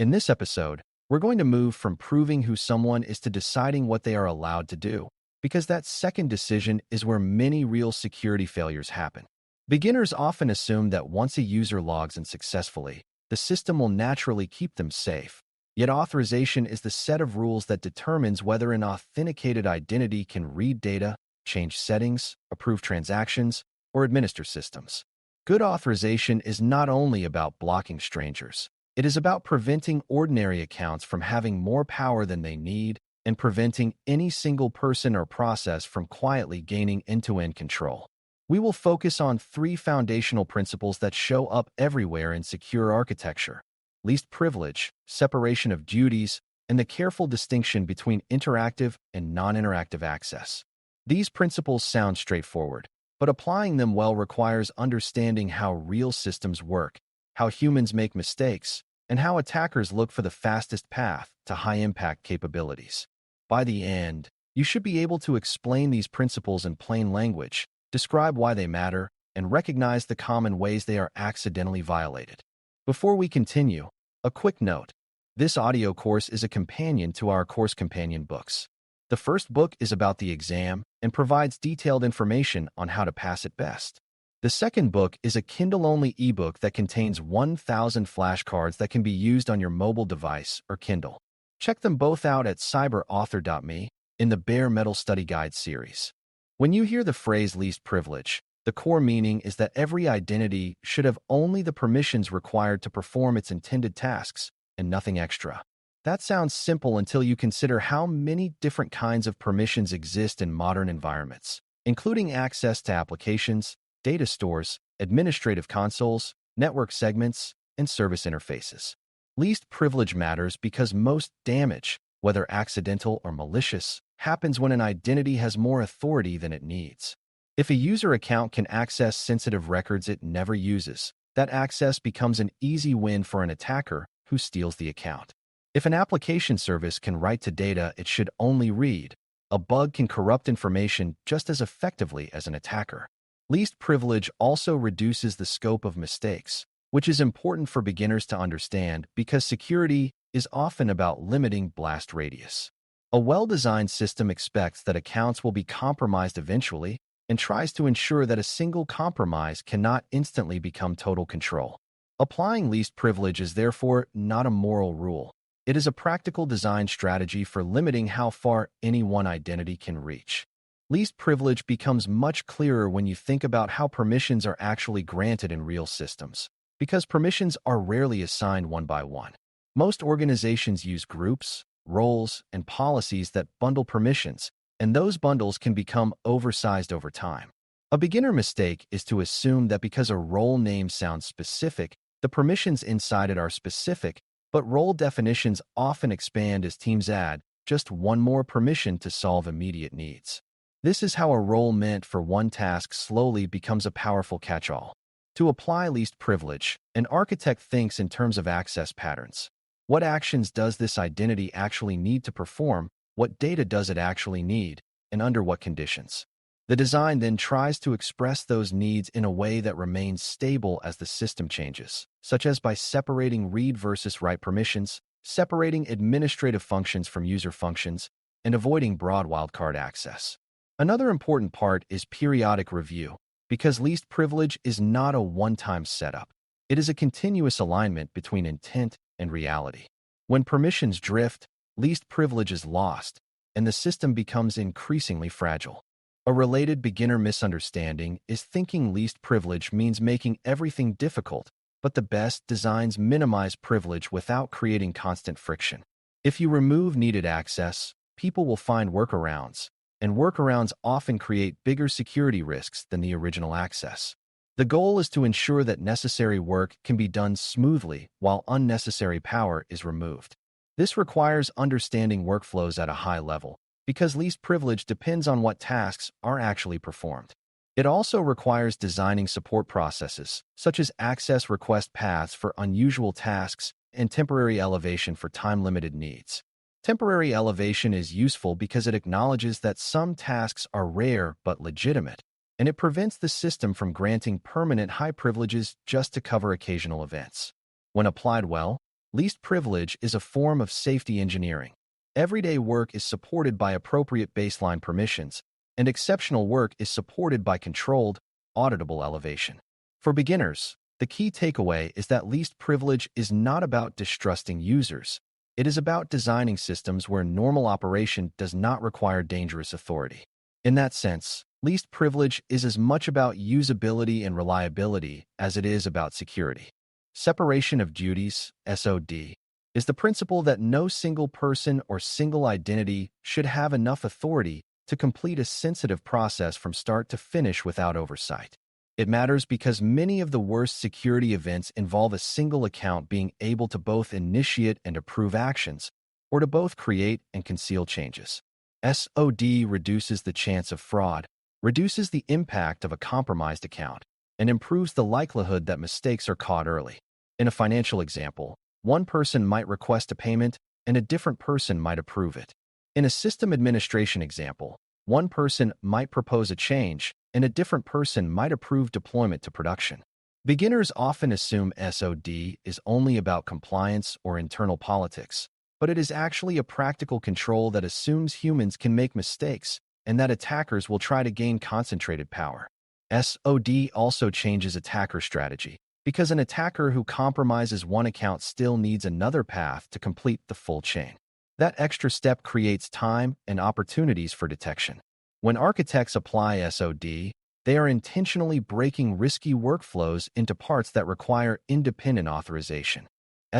In this episode, we're going to move from proving who someone is to deciding what they are allowed to do, because that second decision is where many real security failures happen. Beginners often assume that once a user logs in successfully, the system will naturally keep them safe. Yet authorization is the set of rules that determines whether an authenticated identity can read data, change settings, approve transactions, or administer systems. Good authorization is not only about blocking strangers. It is about preventing ordinary accounts from having more power than they need and preventing any single person or process from quietly gaining end-to-end control. We will focus on three foundational principles that show up everywhere in secure architecture: least privilege, separation of duties, and the careful distinction between interactive and non-interactive access. These principles sound straightforward, but applying them well requires understanding how real systems work, how humans make mistakes, and how attackers look for the fastest path to high-impact capabilities. By the end, you should be able to explain these principles in plain language, describe why they matter, and recognize the common ways they are accidentally violated. Before we continue, a quick note. This audio course is a companion to our course companion books. The first book is about the exam and provides detailed information on how to pass it best. The second book is a Kindle-only ebook that contains 1,000 flashcards that can be used on your mobile device or Kindle. Check them both out at cyber.author.me in the Bare Metal Study Guide series. When you hear the phrase least privilege, the core meaning is that every identity should have only the permissions required to perform its intended tasks and nothing extra. That sounds simple until you consider how many different kinds of permissions exist in modern environments, including access to applications, data stores, administrative consoles, network segments, and service interfaces. Least privilege matters because most damage, whether accidental or malicious, happens when an identity has more authority than it needs. If a user account can access sensitive records it never uses, that access becomes an easy win for an attacker who steals the account. If an application service can write to data it should only read, a bug can corrupt information just as effectively as an attacker. Least privilege also reduces the scope of mistakes, which is important for beginners to understand because security is often about limiting blast radius. A well-designed system expects that accounts will be compromised eventually and tries to ensure that a single compromise cannot instantly become total control. Applying least privilege is therefore not a moral rule. It is a practical design strategy for limiting how far any one identity can reach. Least privilege becomes much clearer when you think about how permissions are actually granted in real systems, because permissions are rarely assigned one by one. Most organizations use groups, roles, and policies that bundle permissions, and those bundles can become oversized over time. A beginner mistake is to assume that because a role name sounds specific, the permissions inside it are specific, but role definitions often expand as teams add just one more permission to solve immediate needs. This is how a role meant for one task slowly becomes a powerful catch-all. To apply least privilege, an architect thinks in terms of access patterns. What actions does this identity actually need to perform? What data does it actually need, and under what conditions? The design then tries to express those needs in a way that remains stable as the system changes, such as by separating read versus write permissions, separating administrative functions from user functions, and avoiding broad wildcard access. Another important part is periodic review, because least privilege is not a one-time setup. It is a continuous alignment between intent and reality. When permissions drift, least privilege is lost, and the system becomes increasingly fragile. A related beginner misunderstanding is thinking least privilege means making everything difficult, but the best designs minimize privilege without creating constant friction. If you remove needed access, people will find workarounds, and workarounds often create bigger security risks than the original access. The goal is to ensure that necessary work can be done smoothly while unnecessary power is removed. This requires understanding workflows at a high level, because least privilege depends on what tasks are actually performed. It also requires designing support processes, such as access request paths for unusual tasks and temporary elevation for time-limited needs. Temporary elevation is useful because it acknowledges that some tasks are rare but legitimate, and it prevents the system from granting permanent high privileges just to cover occasional events. When applied well, Least privilege is a form of safety engineering. Everyday work is supported by appropriate baseline permissions, and exceptional work is supported by controlled, auditable elevation. For beginners, the key takeaway is that least privilege is not about distrusting users. It is about designing systems where normal operation does not require dangerous authority. In that sense, least privilege is as much about usability and reliability as it is about security. Separation of duties, SoD, is the principle that no single person or single identity should have enough authority to complete a sensitive process from start to finish without oversight. It matters because many of the worst security events involve a single account being able to both initiate and approve actions, or to both create and conceal changes. SoD reduces the chance of fraud, reduces the impact of a compromised account, and improves the likelihood that mistakes are caught early. In a financial example, one person might request a payment and a different person might approve it. In a system administration example, one person might propose a change and a different person might approve deployment to production. Beginners often assume SoD is only about compliance or internal politics, but it is actually a practical control that assumes humans can make mistakes and that attackers will try to gain concentrated power. SoD also changes attacker strategy, because an attacker who compromises one account still needs another path to complete the full chain. That extra step creates time and opportunities for detection. When architects apply SoD, they are intentionally breaking risky workflows into parts that require independent authorization.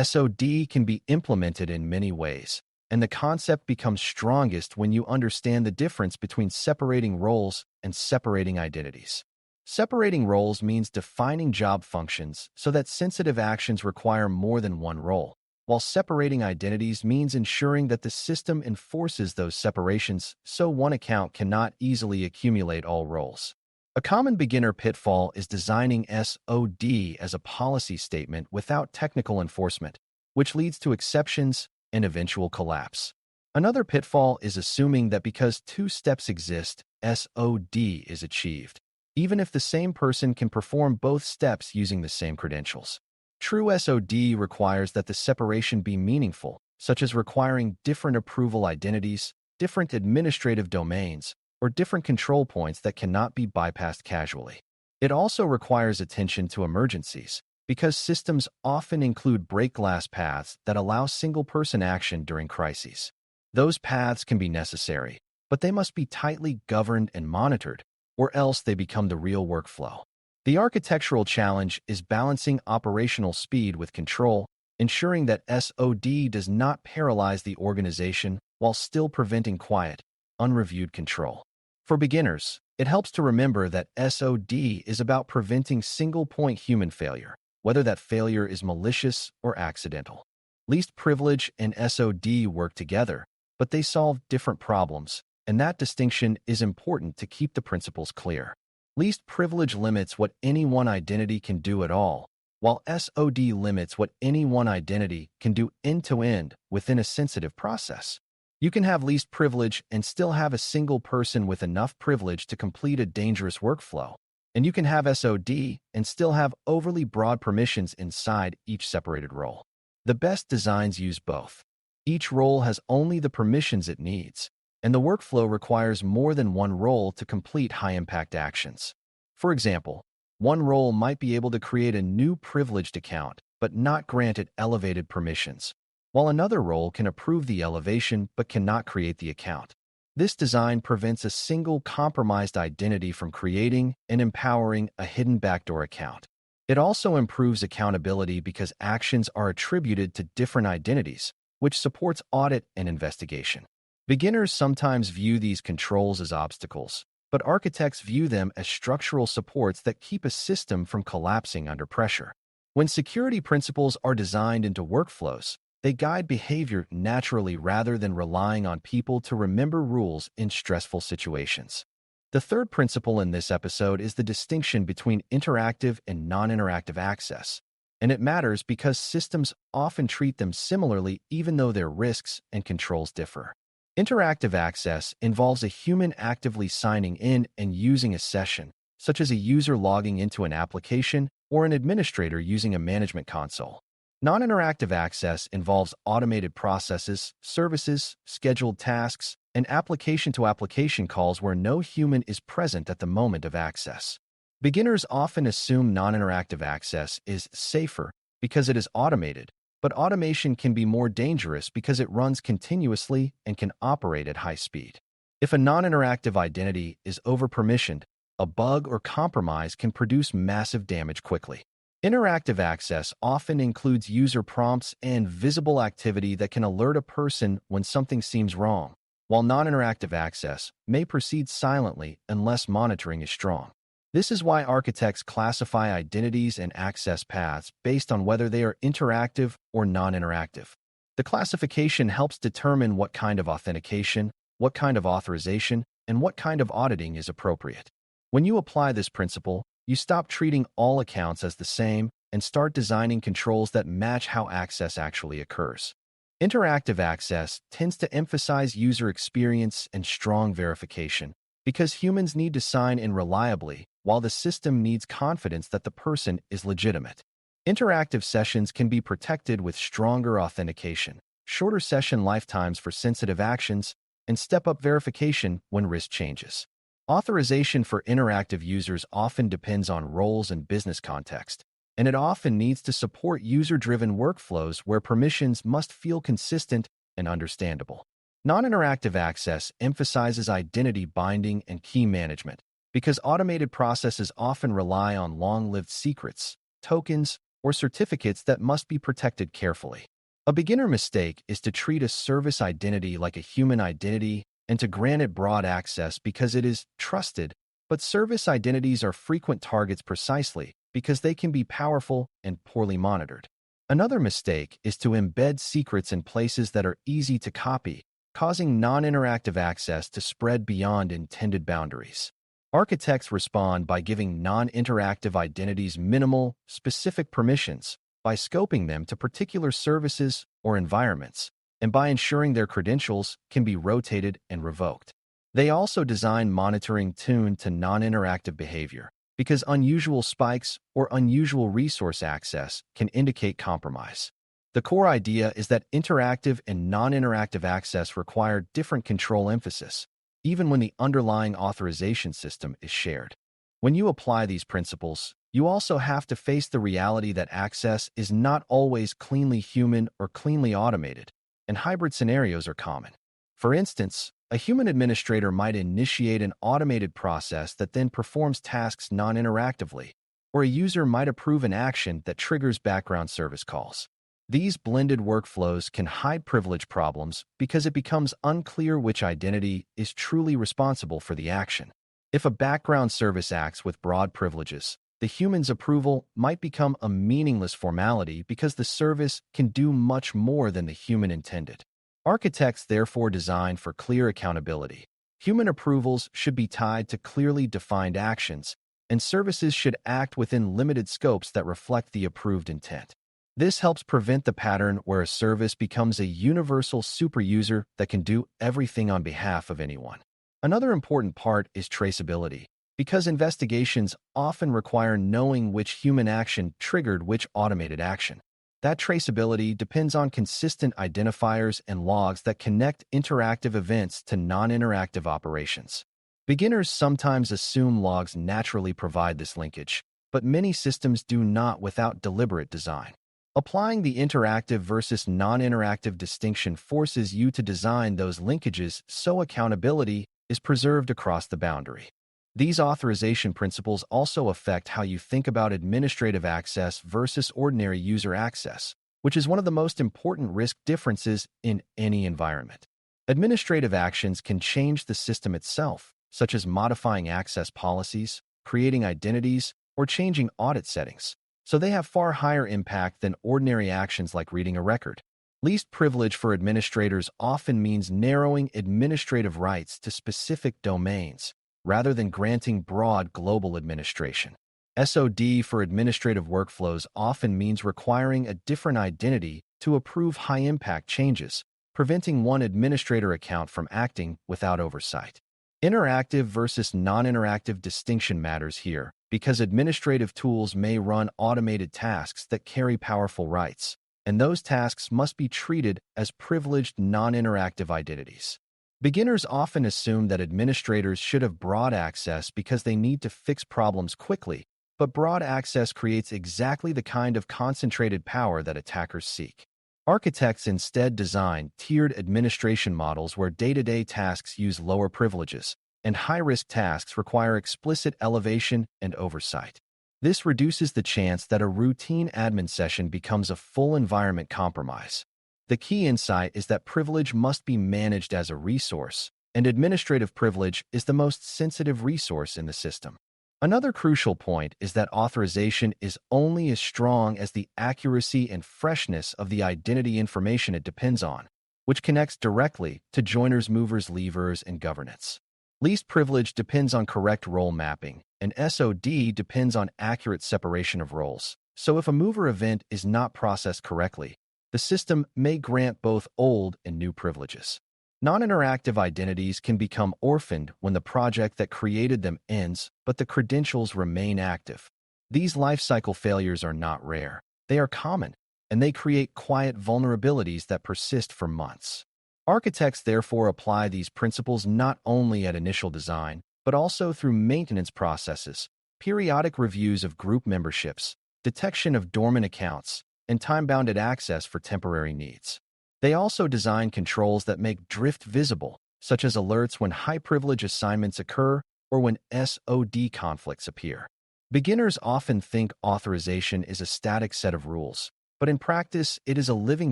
SoD can be implemented in many ways, and the concept becomes strongest when you understand the difference between separating roles and separating identities. Separating roles means defining job functions so that sensitive actions require more than one role, while separating identities means ensuring that the system enforces those separations so one account cannot easily accumulate all roles. A common beginner pitfall is designing SoD as a policy statement without technical enforcement, which leads to exceptions and eventual collapse. Another pitfall is assuming that because two steps exist, SoD is achieved, even if the same person can perform both steps using the same credentials. True SoD requires that the separation be meaningful, such as requiring different approval identities, different administrative domains, or different control points that cannot be bypassed casually. It also requires attention to emergencies, because systems often include break glass paths that allow single-person action during crises. Those paths can be necessary, but they must be tightly governed and monitored, or else they become the real workflow. The architectural challenge is balancing operational speed with control, ensuring that SoD does not paralyze the organization while still preventing quiet, unreviewed control. For beginners, it helps to remember that SoD is about preventing single-point human failure, whether that failure is malicious or accidental. Least privilege and SoD work together, but they solve different problems, and that distinction is important to keep the principles clear. Least privilege limits what any one identity can do at all, while SoD limits what any one identity can do end-to-end within a sensitive process. You can have least privilege and still have a single person with enough privilege to complete a dangerous workflow, and you can have SoD and still have overly broad permissions inside each separated role. The best designs use both. Each role has only the permissions it needs, and the workflow requires more than one role to complete high-impact actions. For example, one role might be able to create a new privileged account, but not grant it elevated permissions, while another role can approve the elevation but cannot create the account. This design prevents a single compromised identity from creating and empowering a hidden backdoor account. It also improves accountability because actions are attributed to different identities, which supports audit and investigation. Beginners sometimes view these controls as obstacles, but architects view them as structural supports that keep a system from collapsing under pressure. When security principles are designed into workflows, they guide behavior naturally rather than relying on people to remember rules in stressful situations. The third principle in this episode is the distinction between interactive and non-interactive access, and it matters because systems often treat them similarly even though their risks and controls differ. Interactive access involves a human actively signing in and using a session, such as a user logging into an application or an administrator using a management console. Non-interactive access involves automated processes, services, scheduled tasks, and application-to-application calls where no human is present at the moment of access. Beginners often assume non-interactive access is safer because it is automated, but automation can be more dangerous because it runs continuously and can operate at high speed. If a non-interactive identity is over-permissioned, a bug or compromise can produce massive damage quickly. Interactive access often includes user prompts and visible activity that can alert a person when something seems wrong, while non-interactive access may proceed silently unless monitoring is strong. This is why architects classify identities and access paths based on whether they are interactive or non-interactive. The classification helps determine what kind of authentication, what kind of authorization, and what kind of auditing is appropriate. When you apply this principle, you stop treating all accounts as the same and start designing controls that match how access actually occurs. Interactive access tends to emphasize user experience and strong verification because humans need to sign in reliably while the system needs confidence that the person is legitimate. Interactive sessions can be protected with stronger authentication, shorter session lifetimes for sensitive actions, and step-up verification when risk changes. Authorization for interactive users often depends on roles and business context, and it often needs to support user-driven workflows where permissions must feel consistent and understandable. Non-interactive access emphasizes identity binding and key management because automated processes often rely on long-lived secrets, tokens, or certificates that must be protected carefully. A beginner mistake is to treat a service identity like a human identity and to grant it broad access because it is trusted, but service identities are frequent targets precisely because they can be powerful and poorly monitored. Another mistake is to embed secrets in places that are easy to copy, causing non-interactive access to spread beyond intended boundaries. Architects respond by giving non-interactive identities minimal, specific permissions, by scoping them to particular services or environments, and by ensuring their credentials can be rotated and revoked. They also design monitoring tuned to non-interactive behavior, because unusual spikes or unusual resource access can indicate compromise. The core idea is that interactive and non-interactive access require different control emphasis, even when the underlying authorization system is shared. When you apply these principles, you also have to face the reality that access is not always cleanly human or cleanly automated, and hybrid scenarios are common. For instance, a human administrator might initiate an automated process that then performs tasks non-interactively, or a user might approve an action that triggers background service calls. These blended workflows can hide privilege problems because it becomes unclear which identity is truly responsible for the action. If a background service acts with broad privileges, the human's approval might become a meaningless formality because the service can do much more than the human intended. Architects therefore design for clear accountability. Human approvals should be tied to clearly defined actions, and services should act within limited scopes that reflect the approved intent. This helps prevent the pattern where a service becomes a universal superuser that can do everything on behalf of anyone. Another important part is traceability, because investigations often require knowing which human action triggered which automated action. That traceability depends on consistent identifiers and logs that connect interactive events to non-interactive operations. Beginners sometimes assume logs naturally provide this linkage, but many systems do not without deliberate design. Applying the interactive versus non-interactive distinction forces you to design those linkages so accountability is preserved across the boundary. These authorization principles also affect how you think about administrative access versus ordinary user access, which is one of the most important risk differences in any environment. Administrative actions can change the system itself, such as modifying access policies, creating identities, or changing audit settings, so they have far higher impact than ordinary actions like reading a record. Least privilege for administrators often means narrowing administrative rights to specific domains, rather than granting broad global administration. SoD for administrative workflows often means requiring a different identity to approve high-impact changes, preventing one administrator account from acting without oversight. Interactive versus non-interactive distinction matters here because administrative tools may run automated tasks that carry powerful rights, and those tasks must be treated as privileged non-interactive identities. Beginners often assume that administrators should have broad access because they need to fix problems quickly, but broad access creates exactly the kind of concentrated power that attackers seek. Architects instead design tiered administration models where day-to-day tasks use lower privileges, and high-risk tasks require explicit elevation and oversight. This reduces the chance that a routine admin session becomes a full environment compromise. The key insight is that privilege must be managed as a resource, and administrative privilege is the most sensitive resource in the system. Another crucial point is that authorization is only as strong as the accuracy and freshness of the identity information it depends on, which connects directly to joiners, movers, leavers, and governance. Least privilege depends on correct role mapping, and SoD depends on accurate separation of roles. So if a mover event is not processed correctly, the system may grant both old and new privileges. Non-interactive identities can become orphaned when the project that created them ends, but the credentials remain active. These lifecycle failures are not rare. They are common, and they create quiet vulnerabilities that persist for months. Architects therefore apply these principles not only at initial design, but also through maintenance processes, periodic reviews of group memberships, detection of dormant accounts, and time-bounded access for temporary needs. They also design controls that make drift visible, such as alerts when high-privilege assignments occur or when SoD conflicts appear. Beginners often think authorization is a static set of rules, but in practice, it is a living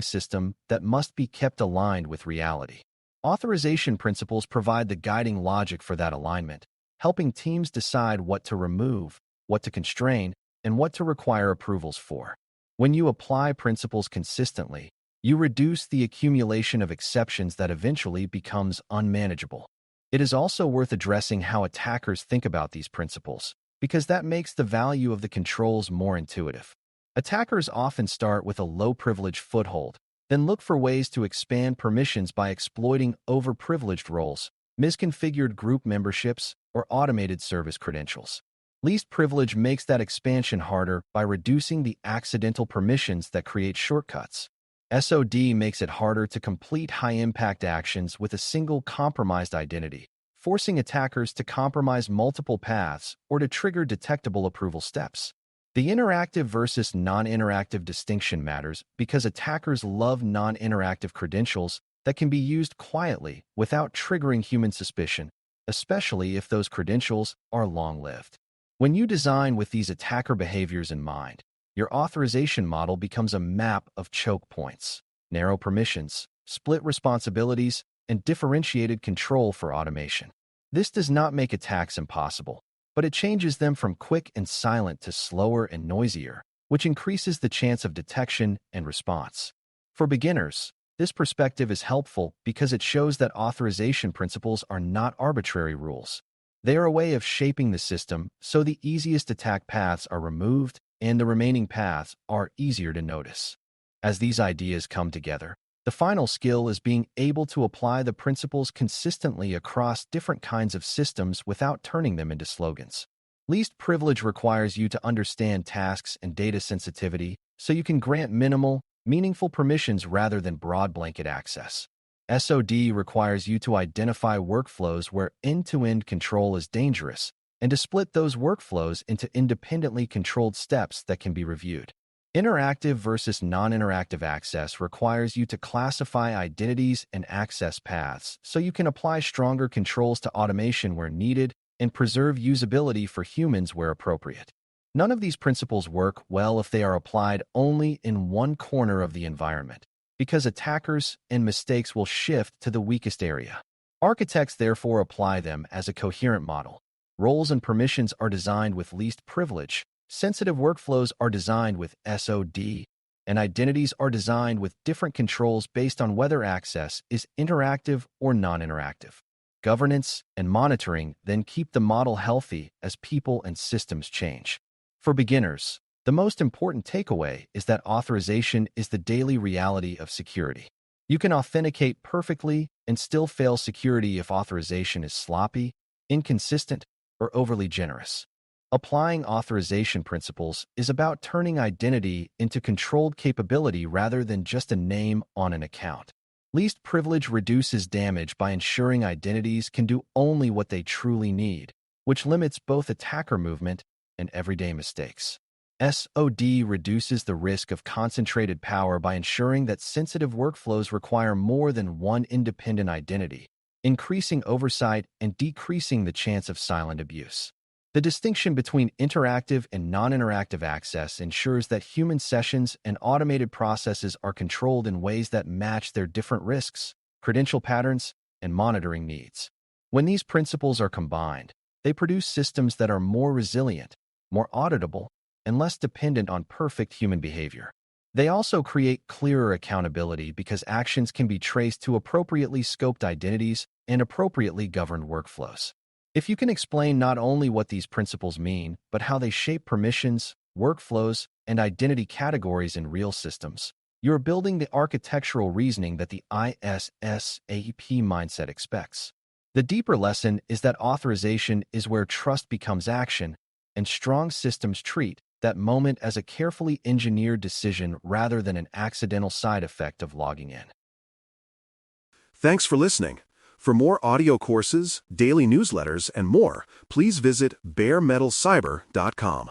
system that must be kept aligned with reality. Authorization principles provide the guiding logic for that alignment, helping teams decide what to remove, what to constrain, and what to require approvals for. When you apply principles consistently, you reduce the accumulation of exceptions that eventually becomes unmanageable. It is also worth addressing how attackers think about these principles, because that makes the value of the controls more intuitive. Attackers often start with a low-privilege foothold, then look for ways to expand permissions by exploiting overprivileged roles, misconfigured group memberships, or automated service credentials. Least privilege makes that expansion harder by reducing the accidental permissions that create shortcuts. SoD makes it harder to complete high-impact actions with a single compromised identity, forcing attackers to compromise multiple paths or to trigger detectable approval steps. The interactive versus non-interactive distinction matters because attackers love non-interactive credentials that can be used quietly without triggering human suspicion, especially if those credentials are long-lived. When you design with these attacker behaviors in mind, your authorization model becomes a map of choke points, narrow permissions, split responsibilities, and differentiated control for automation. This does not make attacks impossible, but it changes them from quick and silent to slower and noisier, which increases the chance of detection and response. For beginners, this perspective is helpful because it shows that authorization principles are not arbitrary rules. They are a way of shaping the system so the easiest attack paths are removed and the remaining paths are easier to notice. As these ideas come together, the final skill is being able to apply the principles consistently across different kinds of systems without turning them into slogans. Least privilege requires you to understand tasks and data sensitivity so you can grant minimal, meaningful permissions rather than broad blanket access. SoD requires you to identify workflows where end-to-end control is dangerous and to split those workflows into independently controlled steps that can be reviewed. Interactive versus non-interactive access requires you to classify identities and access paths so you can apply stronger controls to automation where needed and preserve usability for humans where appropriate. None of these principles work well if they are applied only in one corner of the environment, because attackers and mistakes will shift to the weakest area. Architects therefore apply them as a coherent model. Roles and permissions are designed with least privilege, sensitive workflows are designed with SoD, and identities are designed with different controls based on whether access is interactive or non-interactive. Governance and monitoring then keep the model healthy as people and systems change. For beginners, the most important takeaway is that authorization is the daily reality of security. You can authenticate perfectly and still fail security if authorization is sloppy, inconsistent, or overly generous. Applying authorization principles is about turning identity into controlled capability rather than just a name on an account. Least privilege reduces damage by ensuring identities can do only what they truly need, which limits both attacker movement and everyday mistakes. SoD reduces the risk of concentrated power by ensuring that sensitive workflows require more than one independent identity, increasing oversight and decreasing the chance of silent abuse. The distinction between interactive and non-interactive access ensures that human sessions and automated processes are controlled in ways that match their different risks, credential patterns, and monitoring needs. When these principles are combined, they produce systems that are more resilient, more auditable, and less dependent on perfect human behavior. They also create clearer accountability because actions can be traced to appropriately scoped identities and appropriately governed workflows. If you can explain not only what these principles mean, but how they shape permissions, workflows, and identity categories in real systems, you're building the architectural reasoning that the ISSAP mindset expects. The deeper lesson is that authorization is where trust becomes action, and strong systems treat that moment as a carefully engineered decision rather than an accidental side effect of logging in. Thanks for listening. For more audio courses, daily newsletters, and more, please visit BareMetalCyber.com.